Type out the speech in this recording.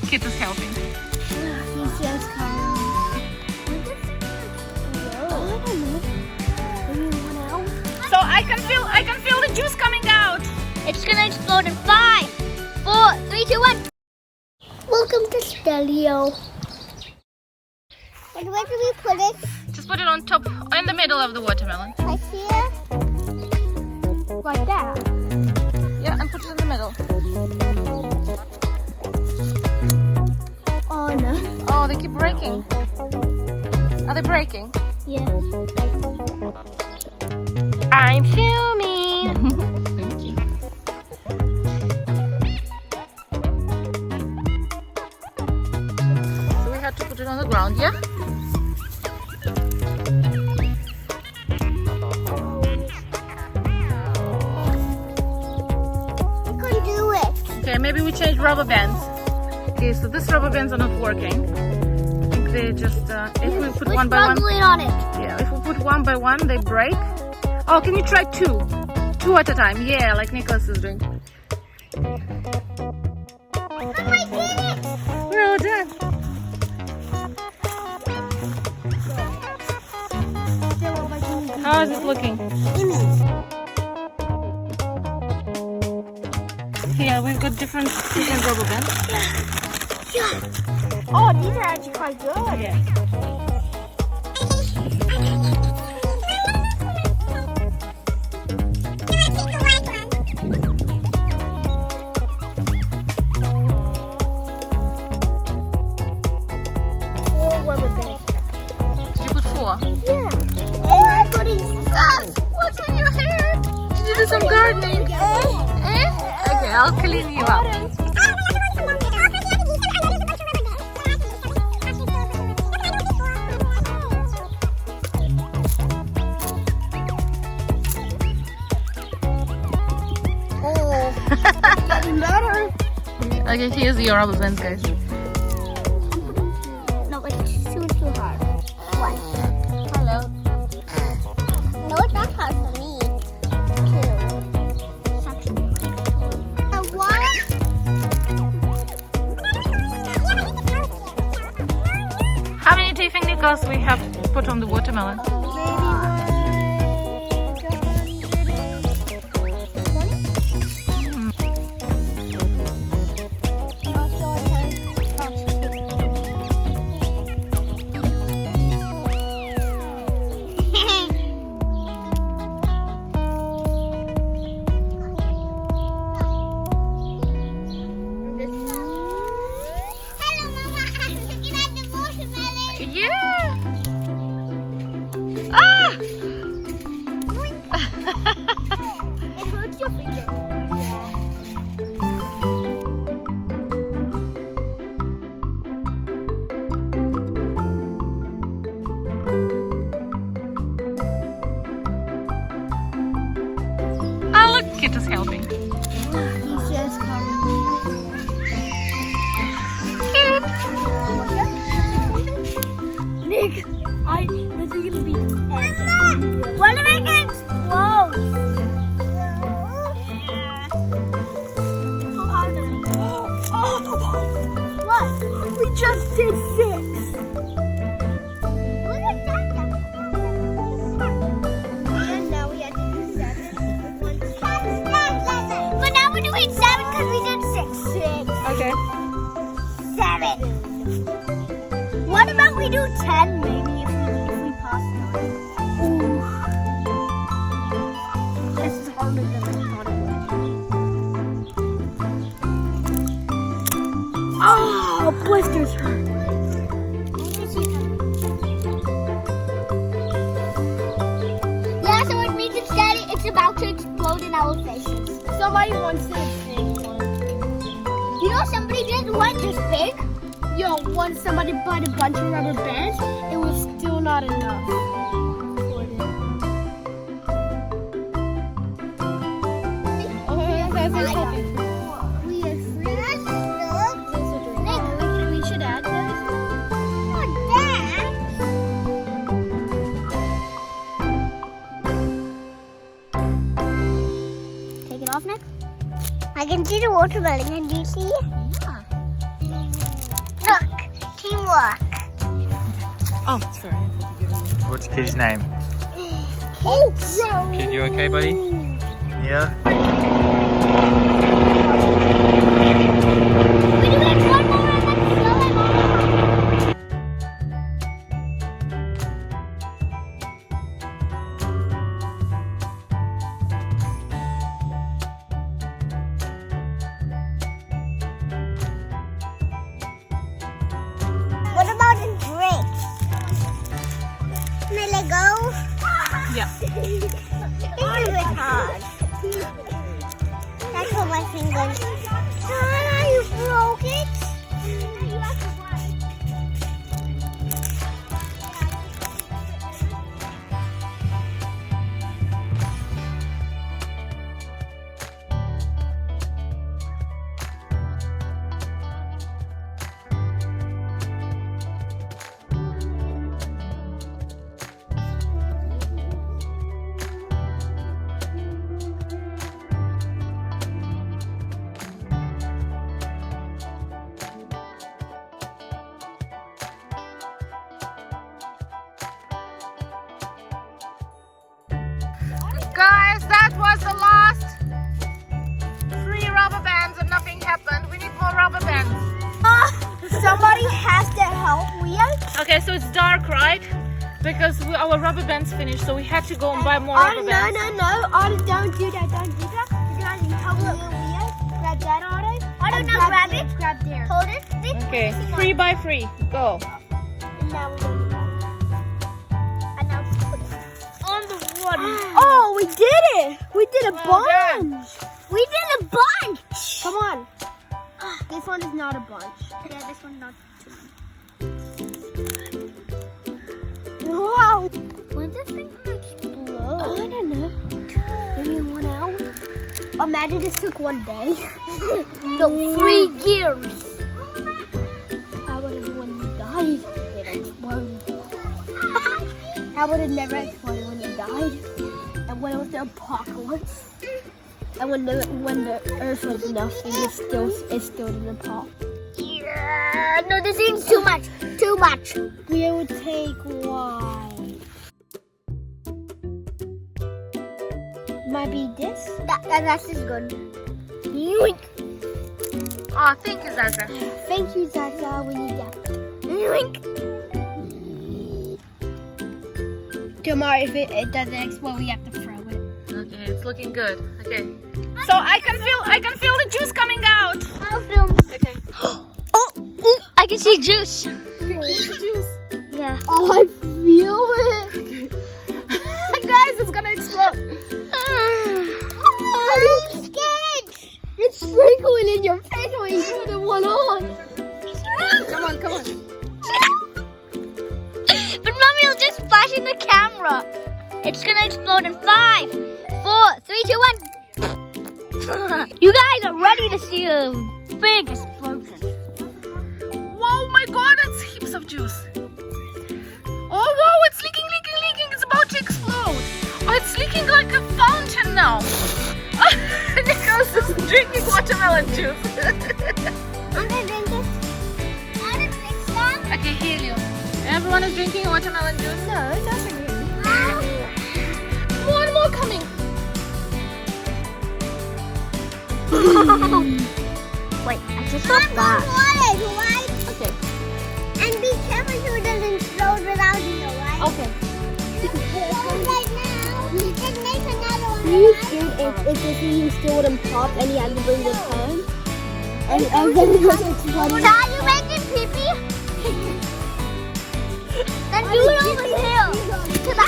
Kit is helping. He's just coming. So I can feel the juice coming out. It's gonna explode in 5, 4, 3, 2, 1. Welcome to Steleo. And where do we put it? Just put it on top, in the middle of the watermelon. Right here? Like that? Yeah, and put it in the middle. Oh no. Oh, they keep breaking. Are they breaking? Yeah. I'm filming. Thank you. So we had to put it on the ground, yeah? I couldn't do it. Okay, maybe we change rubber bands. Okay, so these rubber bands are not working. I think they just, if we put one by one. Struggling on it. Yeah, if we put one by one, they break. Oh, can you try two? Two at a time. Yeah, like Nicholas is doing. I did it. We're all done. How is it looking? Yeah, we've got different rubber bands. Oh, these are actually quite good. Yeah. Did you put 4? Yeah. And I'm putting stuff. What's in your hair? Did you do some gardening? Okay, I'll clean you up. Getting better. Okay, here's your rubber bands, guys. No, it's too hard. One. Hello. No, it's not hard for me. 2. One. How many do you think, Nicholas, we have put on the watermelon? Yeah! Ah! It hurts your finger. Oh, look, Kit is helping. He's just coming. Kit! Nick, this is gonna be What am I gonna explode? What? We just did 6. Look at that. And now we have to do 7. But now we're doing 7 because we did 6. Okay. 7. What about we do 10 maybe if we pass it? Ooh. This is harder than I thought it would. Oh, blisters hurt. Yeah, so it means it's about to explode in our faces. Somebody wants to big one. You know somebody did one this big? Yo, once somebody bought a bunch of rubber bands, it was still not enough. We should add this. Take it off, Nick. I can see the watermelon. Can you see? Yeah. look. Oh, sorry. What's Kitty's name? Kate. Kid, you okay, buddy? Yeah. We do it one more and then slow him on. What about a drink? Can I let go? Yeah. This is a bit hard. That's what my fingers. Donna, you broke it. Guys, that was the last 3 rubber bands and nothing happened. We need more rubber bands. Somebody has to help Leah. Okay, so it's dark, right? Because our rubber bands finished, so we had to go and buy more rubber bands. No. Don't do that. Don't do that. You guys help Leah. Grab that auto. Grab it. Grab there. Hold it. Okay, 3 by 3. Go. And now we're going to go. And now put it on the one. Oh, we did it. We did a bunch. We did a bunch. Come on. This one is not a bunch. Yeah, this one's not too much. Wow. When's this thing gonna explode? Oh, I don't know. Maybe in 1 hour. Imagine this took 1 day. No, 3 years. How about it when you died? It exploded. How about it never exploded when you died? And when it was the apocalypse? And when the earth was nothing, it still didn't pop. Yeah, no, this seems too much. Too much. We would take one. Might be this. That's just good. Yoink. Oh, thank you, Zaza. Thank you, Zaza. We need that. Yoink. Tomorrow, if it doesn't explode, we have to throw it. Okay, it's looking good. Okay. So I can feel the juice coming out. I'll film. Okay. Oh, I can see juice. Juice. Yeah. Oh, I feel it. Guys, it's gonna explode. I'm scared. It's sprinkling in your face when you put the one on. Come on. But Mommy will just flash in the camera. It's gonna explode in 5, 4, 3, 2, 1. You guys are ready to see a big explosion. Whoa, my God, that's heaps of juice. Oh, whoa, it's leaking. It's about to explode. Oh, it's leaking like a fountain now. Nicholas is drinking watermelon juice. I'm gonna drink it. I'm gonna drink some. Okay, Helio. Everyone is drinking watermelon juice? No, not for you. One more coming. Wait, I just got that. Right? Okay. And be careful so it doesn't explode without you, right? Okay. Right now, then make another one. You should, if you still wouldn't pop and you had to bring this home. And then it was exploding. Are you making pee-pee? Then do it over here. To the